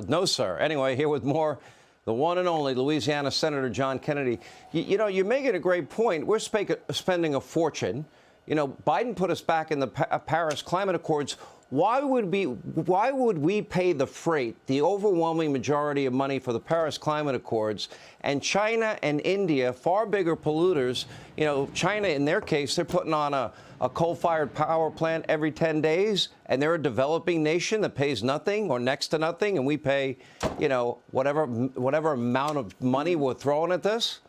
No, sir. Anyway, here with more, the one and only Louisiana Senator John Kennedy. You know, you're making a great point. We're spending a fortune. You know, Biden put us back in the Paris Climate Accords. Why would we pay the freight, the overwhelming majority of money for the Paris Climate Accords, and China and India, far bigger polluters? You know, China, in their case, they're putting on a coal-fired power plant every 10 days, and they're a developing nation that pays nothing or next to nothing, and we pay, you know, whatever amount of money we're throwing at this?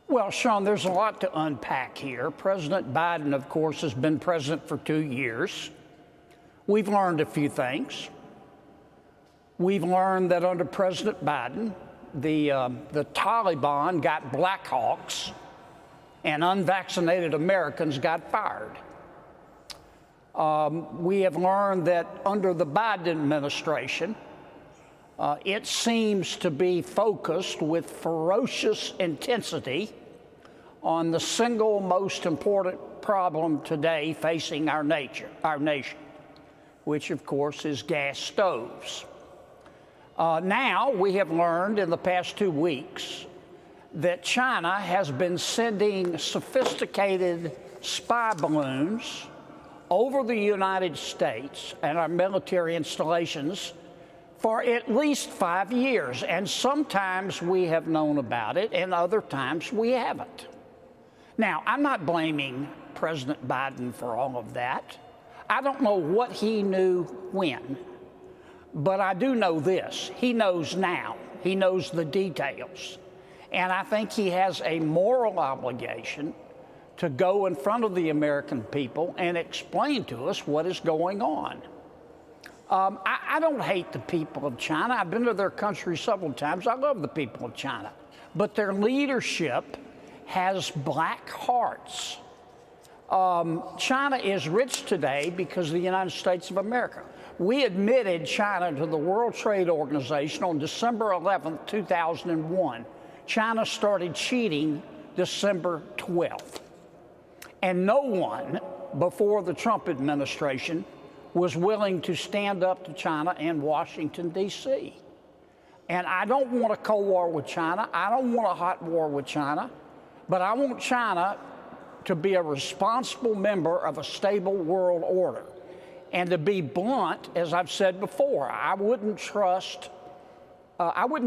Well, Sean, there's a lot to unpack here. President Biden, of course, has been president for 2 years. We've learned a few things. We've learned that under President Biden, the Taliban got Black Hawks and unvaccinated Americans got fired. We have learned that under the Biden administration, it seems to be focused with ferocious intensity on the single most important problem today facing our nation, which of course is gas stoves. Now we have learned in the past 2 weeks that China has been sending sophisticated spy balloons over the United States and our military installations for at least 5 years. And sometimes we have known about it, and other times we haven't. Now, I'm not blaming President Biden for all of that. I don't know what he knew when, but I do know this. He knows now. He knows the details. And I think he has a moral obligation to go in front of the American people and explain to us what is going on. I don't hate the people of China. I've been to their country several times. I love the people of China. But their leadership has black hearts. China is rich today because of the United States of America. We admitted China to the World Trade Organization on December 11th, 2001. China started cheating December 12th. And no one before the Trump administration was willing to stand up to China in Washington, D.C. And I don't want a Cold War with China. I don't want a hot war with China. But I want China to be a responsible member of a stable world order. And to be blunt, as I've said before, I wouldn't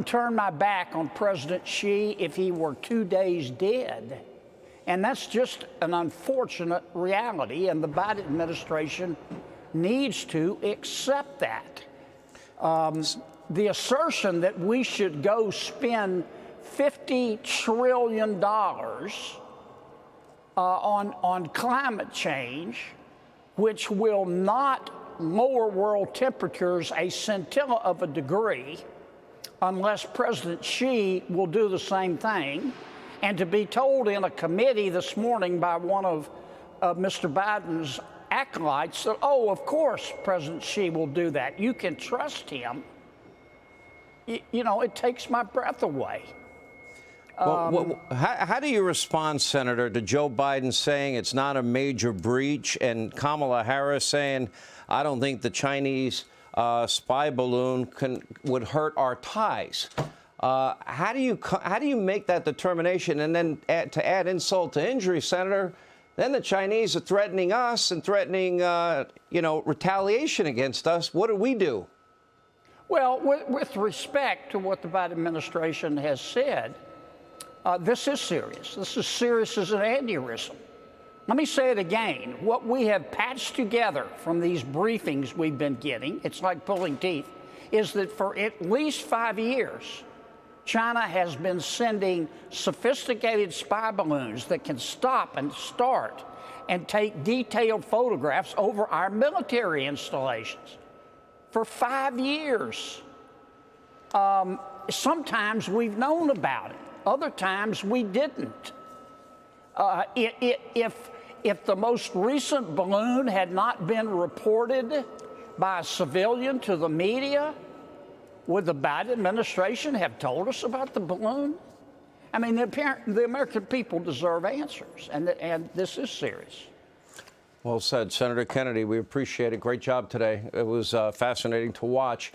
turn my back on President Xi if he were 2 days dead. And that's just an unfortunate reality, and the Biden administration needs to accept that. The assertion that we should go spend $50 trillion on climate change, which will not lower world temperatures a scintilla of a degree unless President Xi will do the same thing, and to be told in a committee this morning by one of Mr. Biden's acolytes that, oh, of course President Xi will do that. You can trust him. You know, it takes my breath away. How do you respond, Senator, to Joe Biden saying it's not a major breach and Kamala Harris saying, I don't think the Chinese spy balloon would hurt our ties? How do you make that determination? And then to add insult to injury, Senator, then the Chinese are threatening us and threatening, retaliation against us. What do we do? Well, with respect to what the Biden administration has said, this is serious. This is serious as an aneurysm. Let me say it again. What we have patched together from these briefings we've been getting, it's like pulling teeth, is that for at least 5 years, China has been sending sophisticated spy balloons that can stop and start and take detailed photographs over our military installations for 5 years. Sometimes we've known about it. Other times we didn't. If the most recent balloon had not been reported by a civilian to the media, would the Biden administration have told us about the balloon? I mean, the American people deserve answers, and this is serious. Well said, Senator Kennedy. We appreciate it. Great job today. It was fascinating to watch.